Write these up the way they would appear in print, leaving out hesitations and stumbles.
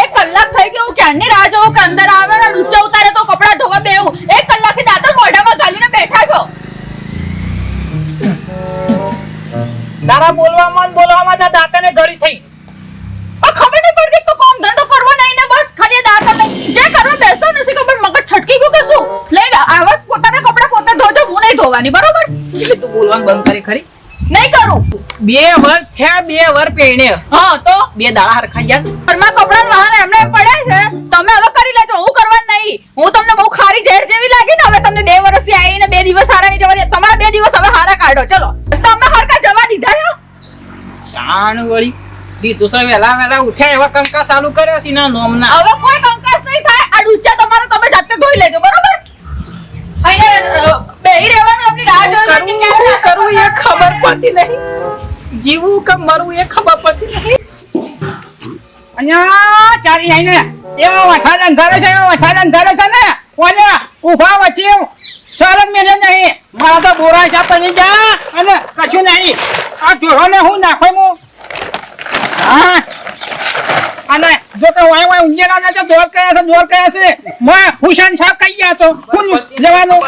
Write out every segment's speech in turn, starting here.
એક કલાક થઈ ગયો હું ક્યારની રાહ જોઉં કે અંદર આવે ને ડૂચા ઉતારે તો કપડા ધોવા બેહું. 1 કલાકથી દાંતણ મોઢામાં ગાલીને બેઠા છો. તારા બોલવામાં દાંતને ગળી થઈ. ખબર નહીં પડતી તો કોમ ધંધો કરવો નહીં ને બસ ખાલી દાંતણ જે કરવા બેસો નથી ખબર મગજ છટકી ગયું કે શું. લઈ આવા પોતાના કપડા પોતે ધોજો, હું નહીં ધોવાની બરોબર. તું બોલવાનું બંધ કરી ખરી. નહીં કરું. 2 વર્ષ થયા, 2 વર્ષ પેણે. હા તો 2 દાડા હરખા ગયા. ઘરમાં કપડા વાહન એમને પડ્યા છે, તમે હવે કરી લેજો, હું કરવાનું નહીં. હું તમને બહુ ખારી ઝેર જેવી લાગી ને હવે તમને 2 વર્ષથી આવીને 2 દિવસ સારા નહીં જવા દે. તમારા 2 દિવસ હવે હારા કાઢો. ચલો તમે હરખા જવા દીધા છો. જાણ વળી દીધું તો વેલા ઉઠ્યા એવા કંકાસ ચાલુ કર્યો છે ના નોમના. હવે કોઈ કંકાસ નહીં થાય. આ ડૂચા તમારે તમે જાતે ધોઈ લેજો બરોબર. અહીંયા બેહી રહેવાનું આપણી રાહ જોઈ કરું એ ખબર પડતી નહીં. જીવું કે મરવું એ ખબર પડતી નહીં. અહીંયા ચાલી આઈને એવો વરસાદ અંધારો છે, એવો વરસાદ અંધારો છે ને કોને ઊભા વચ્ચે ચાલ જ મેલે નહીં. મારા તો બોરા છે પછી જા અને કશું નહીં. આ જોરોને હું નાખો હું. હા અને જો કે વાય ઊંઘેલા ના તો દોર કયા છે માં હુસેન સાહેબ કહી ગયા તો હું લેવાનું.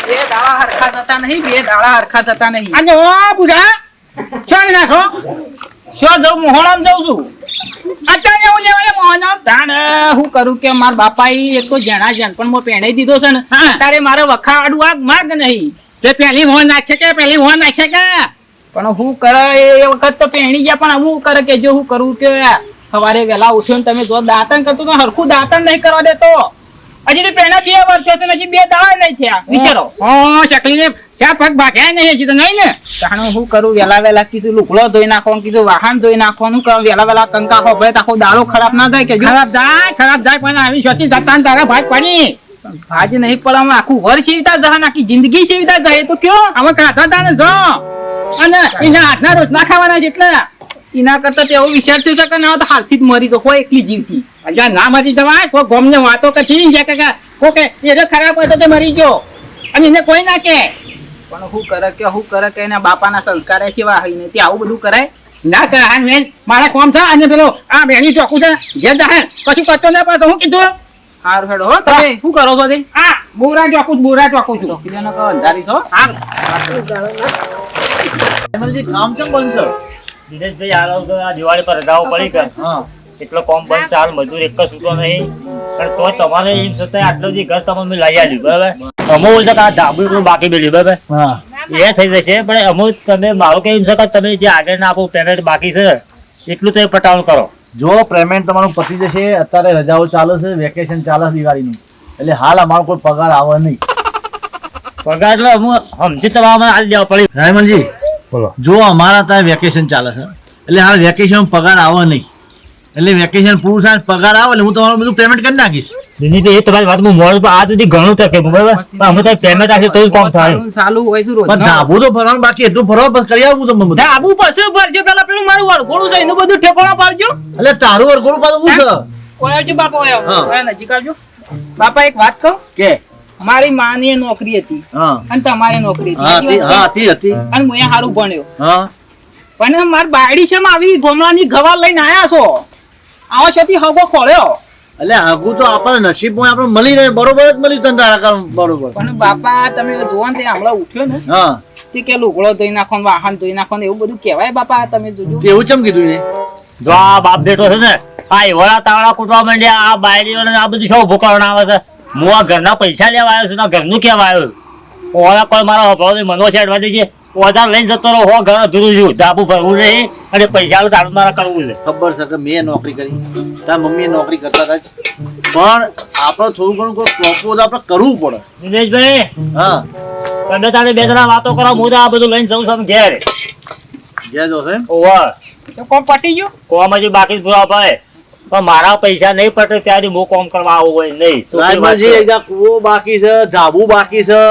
2 દાડા હરખા જતા નહીં, 2 દાડા હરખા જતા નહીં. અને ઓ બુઢા ચાલી નાખો. શું જાઉં મોહણામ જાઉં છું અત્યારે હું લેવાને મોહણામ. તાણ હું કરું કે મારા બાપા એક તો જણા જણપણમાં પહેણાઈ દીધો છે ને તારે મારે વખાડું આ માર્ગ નહીં. તે પહેલી મોહન નાખે કે પણ હું કરે એ વખત તો પહેણી ગયા પણ હું કરે કે જો હું કરું કે સવારે વહેલા ઉઠ્યો ને તમે જો દાંતણ કરતો તો હરખું દાંતણ નહીં કરવા દેતો. હજી તો પહેલા 2 વર્ષ છે હજી 2 દાડા નહીં થયા. વિચારો શકલીને ક્યાં પગ ભાગ્યા નહીં હજી તો નહીં ને. તાણે હું કરું વહેલા કીધું લુગડો ધોઈ નાખવાનું, કીધું વાહન ધોઈ નાખવાનું. વહેલા કંકા હોભે આખો દાડો ખરાબ ના જાય કે ખરાબ જાય પણ આવી સોચી જતા તારા ભાગ પડી ભાજ નહીં પડે. આખું વર્ષ સેવિતા જાય, આખી જિંદગી સેવિતા જાય તો કયો અમે કાઢા તાને જો અને એના હાથના રોજ ના ખાવાના છે એટલે એના કરતા તો એવું વિચાર થયું છે કે ના તો હાલથી જ મરી જો કોઈ એકલી જીવતી. અજા ના મરી જવાય. કોઈ ગોમને વાતો કચી જાય કે કોકે એ ખરાબ હોય તો તે મરી ગયો અને એને કોઈ ના કે. પણ હું કરે કે એના બાપાના સંસ્કાર સેવા હોય ને તે આવું બધું કરાય ના કરાય. મેં મારા કોમ છે અને પેલો આ બેની ચોકું છે જે જાય કશું કરતો ના પાછો હું કીધું હાર હેડો હો. તમે શું કરો છો તે? આ બોરા ચોકું છું કિલોનો કહો અંધારી છો. હા કામ ચમ બનશે દિનેશભાઈ આ દિવાળી પર રજાઓ પડી ગઈ એટલો કોમ બંધ ચાલ મજૂર એક જ છૂટો નહીં પણ તો તમારે એમ છતાં આટલું જે ઘર તમે લઈ આવ્યું બરાબર. અમુક છે કે આ ધાબુ બાકી બેલ્યું બરાબર એ થઈ જશે પણ અમુક તમે મારું કે એમ છે કે તમે જે આગળ ના આપો પેમેન્ટ બાકી છે એટલું તો એ પટાવણ કરો. જો પેમેન્ટ તમારું પતી જશે. અત્યારે રજાઓ ચાલે છે, વેકેશન ચાલે છે દિવાળીનું એટલે હાલ અમારો કોઈ પગાર આવે નહીં. પગાર એટલે હું સમજી તમારે હાલ જવા પડી. રાયમલજી બોલો. જો અમારા ત્યાં વેકેશન ચાલે છે એટલે હાલ વેકેશન પગાર આવે નહીં. એટલે વેકેશન પૂરું થાય પગાર આવે એટલે હું તમારું બધું પેમેન્ટ કરી નાખીશ. દિનેશભાઈ એ તમારી વાત હું મોડું આ સુધી ઘણું તકે બરાબર પણ અમે તો પેમેન્ટ આપશે તો જ કામ થાય. ચાલુ હોય શું રોજ ધાબુ તો ભરવાનું બાકી એટલું ભરવા બસ કરી આવું તમે બધું. ધાબુ પછી ભરજો પેલા પેલું મારું વળગોળું છે એનું બધું ઠેકોણા પાડજો. એટલે તારું વરઘોડું પાછું શું છે? ઓયાજી બાપા ઓયા નજીક આવજો. બાપા એક વાત કહું કે મારી માની નોકરી હતી અને તમારી નોકરી હતી અને હું અહીંયા સારું ભણ્યો પણ મારી બાયડી છે આવી ગોમડાની ગવા લઈને આયા છો આવો છતી હગો ખોળ્યો. એટલે હગું તો આપણા નસીબમાં આપણે મળી રહે બરોબર જ મળ્યું તને તારા કામ બરોબર. પણ બાપા તમે જોવો ને હમણાં ઉઠ્યો ને તે કે લુગડો ધોઈ નાખો વાહન ધોઈ નાખો એવું બધું કેવાય બાપા તમે જોજો. એવું ચમ કીધું ને જો આ બાપ બેઠો છે ને આ એવડા તાવડા કૂટવા માંડ્યા આ બાયડીઓને આ બધું શું ભૂકાવણ આવે છે. હું આ ઘરના પૈસા લેવા આવ્યો છું ઘરનું કેવા આવ્યું ઓલા કોઈ મારા અભાવ મનો છેડવા દે છે ઓધા લઈને જતો રહો હો ઘર અધૂરું છું ધાબુ ભરવું નહીં અને પૈસા તારું મારા કરવું છે. ખબર છે કે મેં નોકરી કરી તારા મમ્મીએ નોકરી કરતા હતા પણ આપણે થોડું ઘણું કોઈ પ્રોપોઝ આપણે કરવું પડે. દિનેશભાઈ હા તમે તારે 2 જણા વાતો કરો હું આ બધું લઈને જઉં છું ઘેર જોશે ઓવર તો કોમ પટી ગયું કોમ હજી બાકી પૂરા ભાઈ પણ મારા પૈસા નહીં પટે ત્યારે હું કોમ કરવા આવું હોય નહીં. કુવો બાકી છે ધાબુ બાકી છે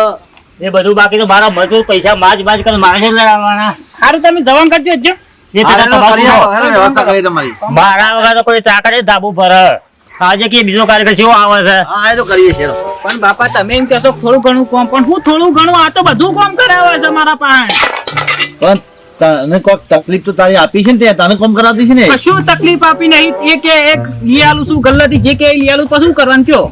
એ બધું બાકી તો મારા મજૂર પૈસા માજ કરે મારે છે લડાવવાના. સારું તમે જવાન કરજો જ મારા વગર તો કોઈ ચાકરે ધાબુ ભરે આજે કે બીજો કાર્યક્રમ કેવો આવે છે. પણ બાપા તમે એમ કહેશો થોડું ઘણું કોમ પણ હું થોડું ઘણું આ તો બધું કોમ કરાવે છે મારા પાસે. પણ તને કોઈક તકલીફ તો તારી આપી છે ને તે તને કોમ કરાવતી છે ને કશું તકલીફ આપી નહીં એક લઈ આલું છું ગલ્લાથી જે કે લઈ આલું પછી શું કરવાનું કયો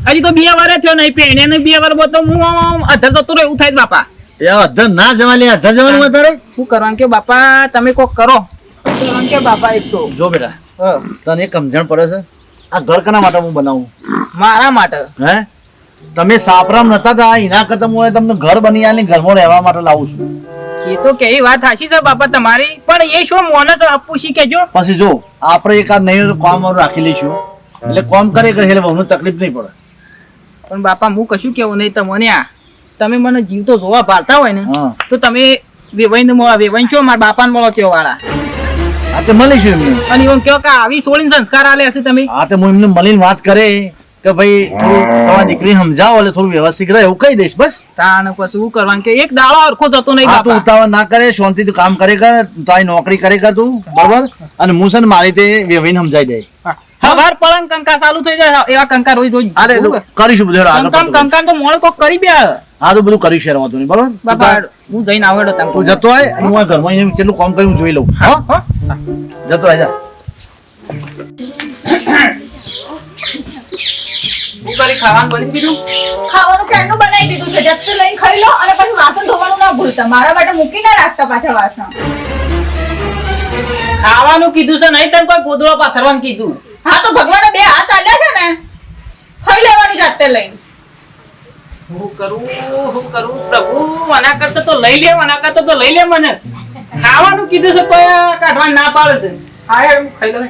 હજી તો 2 વાર થયો નહીં પેણે ને 2 વાર બોતો હું અધર જતો રહ્યો એવું થાય છે બાપા એ અધર ના જવા લે અધર જવાનું તારે શું કરવાનું કયો બાપા તમે કોક કરો કરવાનું કયો બાપા એક તો જો બેટા તને એક સમજણ પડે છે આ ઘર કના માટે હું બનાવું મારા માટે હે તમે સાપરામ નતા તા એના કરતા હું તમને ઘર બની આલી ઘરમાં રહેવા માટે લાવું છું એ તો કેવી વાત સાચી છે બાપા તમારી પણ એ શું મોને છે પૂછી કેજો પછી જો આપણે એકાદ નહીં તો કામ વાળું રાખી લઈશું એટલે કામ કરે એટલે બહુ તકલીફ નહીં પડે પણ બાપા હું કશું કેવું નહીં તમને આ તમે મને જીવતો જોવા ભાળતા હોય ને હા તો તમે વેવાઈ છો મારા બાપાને મળો કેવો વાળા આ તે મળીશું એમને અને એવું કહો કે આવી છોડીને સંસ્કાર આલે હશે તમે હા તે હું એમને મળીને વાત કરે કે ભાઈ થોડું તમારી દીકરી સમજાવો એટલે થોડું વ્યવસ્થિત રહે એવું કહી દઈશ બસ તાણ પછી શું કરવાનું કે એક દાડો હરખો જતો નહીં હા તું બાપા ઉતાવળ ના કરે શાંતિથી કામ કરે કર તારી નોકરી કરે કર તું બરોબર અને હું છે ને મારી તે વ્યવહીને સમજાઈ દે હવાર પલંગ કંકા ચાલુ થઈ જાય એવા કંકા રોજ રોજ અરે કરીશું બધું આગળ કંકામ પડતું. કંકામ તો મોળ કોક કરી બે હા તો બધું કરીશું યાર વાંધો નહીં બરોબર બાપા હું જઈને આવડો તું તમે જતો હોય અને હું આ ઘરમાં એને કેટલું કામ કર્યું જોઈ લઉં હા હો જતો હોય જા હું કરી ખાવાનું બની દીધું ખાવાનું ક્યારનું બનાવી દીધું છે જતું લઈને ખાઈ લો અને પછી વાસણ ધોવાનું ના ભૂલતા મારા માટે મૂકી ના રાખતા પાછા વાસણ ખાવાનું કીધું છે નહીં તને કોઈ ગોદડો પાથરવાનું કીધું હા તો ભગવાને 2 હાથ આલ્યા છે ને ખાઈ લેવાની જાતે લઈને હું કરું પ્રભુ મના કરતા તો લઈ લે મના કરતા તો લઈ લે મને ખાવાનું કીધું છે કોઈ કાઢવા ના પાડે છે હા હું ખાઈ લઉં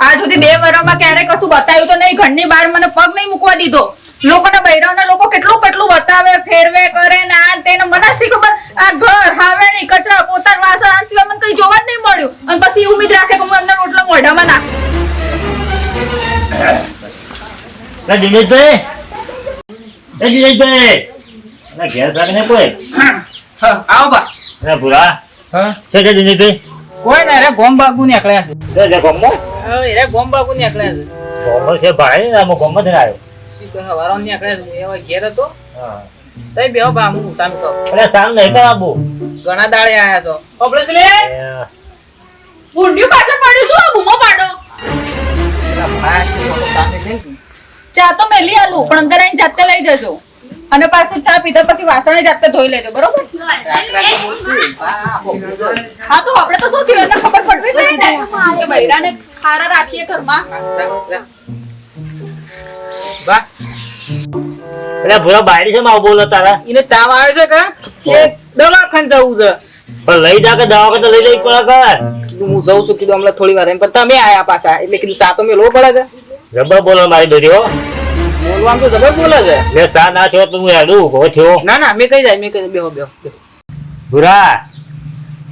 આ સુધી 2 વર્ષમાં ક્યારે કશું બતાવ્યું તો નહીં ઘરની બહાર મને પગ નહીં મૂકવા દીધો લોકોના બૈરાના લોકો કેટલું કેટલું બતાવે ફેરવે કરે ને આ તેને મને શી ખબર આ ઘર હાવેણી કચરા પોતાના વાસણ આ સિવાય મને કઈ જોવા જ નહીં મળ્યું અને પછી ઉમ્મીદ રાખે કે હું એમના રોટલા મોઢામાં નાખું દિનેશભાઈ ઘેર સામે કોઈ આવો બા ભૂરા હા છે કે દિનેશભાઈ કોઈ ના રે ગોમ બાગુ નીકળ્યા છે જે ગમો રે ગોમ બાગુ નીકળ્યા છે ગમો છે ભાઈ ને ગમો થી આવ્યો શું કહે વારો નીકળ્યા છે એવા ઘેર હતો હા તઈ બેહો બા હું સામ કહું એટલે સામ નહીં કરાબુ ઘણા દાડે આયા છો ઓપલે લે ઊંડિયું પાછળ પડ્યું શું આ બૂમો પાડો ચા તો મેલી આલું પણ અંદર આવીને જાતે લઈ જજો અને પાછું ચા પીધા પછી વાસણે જાતે ધોઈ લેજો બરોબર હા તો આપણે તો શું થયું એને ખબર પડવી જોઈએ ને કે બૈરાને ખારા રાખીએ ઘરમાં બા એટલે ભૂરા બાયડી છે માવ બોલો તારા એને તાવ આવે છે કે એ દવાખાને જવું છે પણ લઈ જા કે દવા કે તો લઈ જઈ પડે કર કીધું હું જઉં છું કીધું હમણાં થોડી વાર એમ પણ તમે આયા પાછા એટલે કીધું સા તો મેલો પડે છે જબર બોલો મારી બેટી હો બોલવાનું તો જબર બોલે છે લે સા ના થયો તો હું હેડું ઉભો થયો ના ના મેં કઈ જાય મેં કઈ બેહો બેહો ભૂરા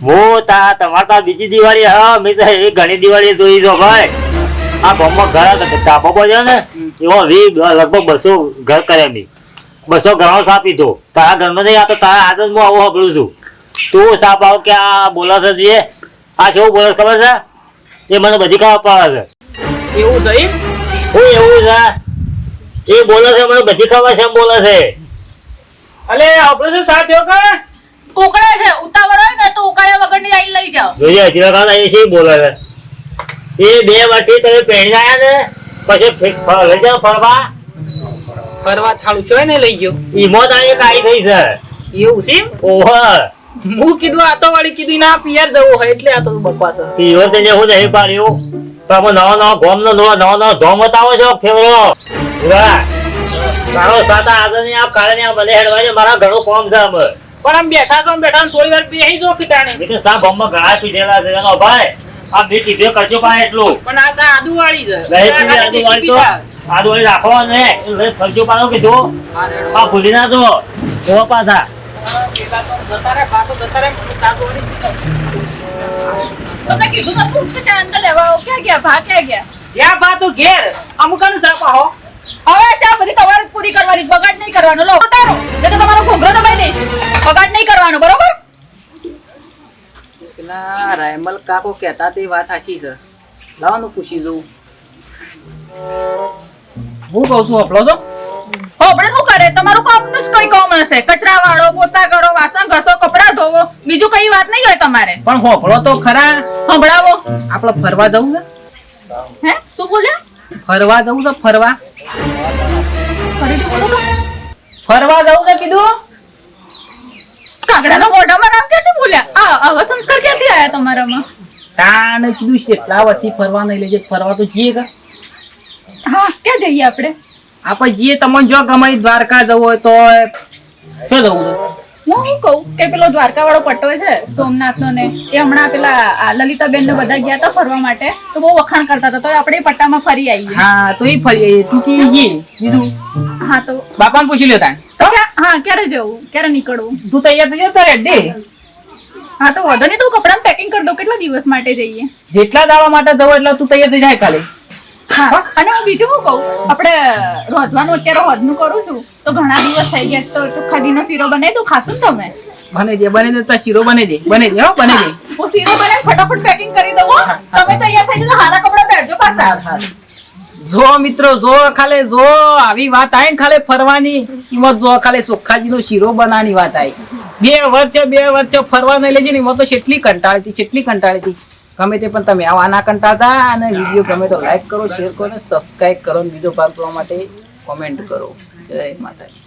હું તમારે તા બીજી દિવાળી હા મેં તો એવી ઘણી દિવાળી જોઈ છો ભાઈ આ ગામમાં ઘર હતા તાપો પડ્યો ને એવો લગભગ 200 ઘર કર્યા મેં 200 ઘણો સાપ પીધો તારા ઘરમાં નહીં આ તો તારા હાથ જ હું આવું સાંભળું છું તું સાપ આવ કે આ બોલાશે છે આ શું બોલે ખબર છે એ મને બધી ખબર પડે છે એવું છે એમ હું એવું છે એ બોલે છે મને બધી ખબર છે એમ બોલે છે અલે ઓપરેશન સાથ થયો કે ઉકળે છે ઉતાવળ હોય ને તો ઉકાળ્યા વગરની આઈ લઈ જાઓ જોઈએ હજી લગાવ એ છે બોલે છે એ 2 વાટી તમે પહેણી આયા ને પછી લઈ જાઓ ફરવા ફરવા થાળું છો ને લઈ ગયો ઈમોત આ એક આઈ થઈ છે એવું છે એમ? ઓહો હું કીધું આ તો વાળી કીધું ના પિયર જવું હોય એટલે આ તો બકવાસ છે. ઈવર તેને હું નહીં પાડ્યું પણ નવો નવો ગોમ નો નવો નવો ધોમ બતાવો છો ફેવરો પૂરા મારો સાતા આગળ ની આ કાળે ની આ મને હેડવાય મારા ઘણું કોમ છે અમે પણ આમ બેઠા છો ને થોડી વાર બેહી જો કીટાણે એટલે સા બોમ્બમાં ઘણા પીધેલા છે એનો ભાઈ આ બે કીધે કરજો પાય એટલું પણ આ સા આદુ વાળી છે નહીં પીધે આદુ વાળી તો આદુ વાળી રાખો ને એટલે કરજો પાયો કીધું આ ભૂલી ના દો એવો પાછા તમને કીધું નતું કે ચા અંદર લેવા આવો ક્યાં ગયા ભા ક્યાં ગયા જ્યાં બા તો ઘેર અમુક ને સાપા હો હવે ચા બધી તમારે જ પૂરી કરવાની બગાડ નહીં કરવાનો લો ઉતારો નહીં તો તમારો ઘોઘરો દબાઈ દઈશ બગાડ નહીં કરવાનો બરોબર પેલા રાયમલ કાકો કહેતા તે વાત સાચી છે લાવવાનું પૂછી જોઉં હું કહું છું હપલો છો આપણે શું કરે તમારું કામનું જ કઈ કામ હશે. કચરા વાળો, પોતા કરો, વાસણ ઘસો, કપડાં ધોવો, બીજું કઈ વાત નહીં હોય તમારે. પણ હોભળો તો ખરા, સંભળાવો. આપણે ફરવા જવું છે. હે શું બોલ્યા? ફરવા જવું છે, ફરવા ફરીથી બોલો તો. ફરવા જવું છે કીધું. કાગડાના મોઢામાં નામ ક્યાંથી બોલ્યા? આવા સંસ્કાર ક્યાંથી આયા તમારામાં? તાને કીધું કેટલા વખતથી ફરવા નહીં લઈ જાય, ફરવા તો જઈએ કા. હા ક્યાં જઈએ આપણે? આપણે જઈએ, તમને જો ગમે ઈ દ્વારકા જવું હોય તો શું જવું છે? હું શું કહું કે પેલો દ્વારકા વાળો પટ્ટો છે સોમનાથનો ને, એ હમણાં પેલા લલિતાબેન ને બધા ગયા હતા ફરવા માટે, તો બહુ વખાણ કરતા હતા, તો આપણે એ પટ્ટામાં ફરી આવીએ. હા તો ઈ ફરી આવીએ. તું કે જઈએ બીજું હા તો બાપાને પૂછી લ્યો તાણ. હા ક્યારે જવું, ક્યારે નીકળવું? તું તૈયાર થઈ જતો રેડી. હા તો વાંધો નહીં, તું કપડાં પેકિંગ કરી દો. કેટલા દિવસ માટે જઈએ? જેટલા દાવા માટે જવું એટલે તું તૈયાર થઈ જાય કાલે. હા અને હું બીજું શું કહું, આપણે રોધવાનું અત્યારે હોદનું કરું છું, તો ઘણા દિવસ થઈ ગયા, તો ચોખ્ખાદીનો શીરો બનાવી દઉં, ખાશો ને તમે? બને દે તો શીરો બને દે હો, બને દે. હું શીરો બનાવી ફટાફટ પેકિંગ કરી દઉં હો. તમે તૈયાર થઈ જજો, હારા કપડાં પહેરજો પાછા. જો મિત્રો જો ખાલે જો આવી વાત આવી ને ખાલે ફરવાની કિંમત જો ખાલે ચોખ્ખાજીનો શીરો બનાવવાની વાત આવી. 2 વર્ષ ફરવા નહીં લેજે ને એમાં તો કેટલી કંટાળી હતી. ગમે તે પણ તમે આવા ના કંટાળતા, અને વિડીયો ગમે તો લાઈક કરો, શેર કરો, સબસ્ક્રાઇબ કરો, બીજો ભાગ જોવા માટે કોમેન્ટ કરો. જય માતાજી.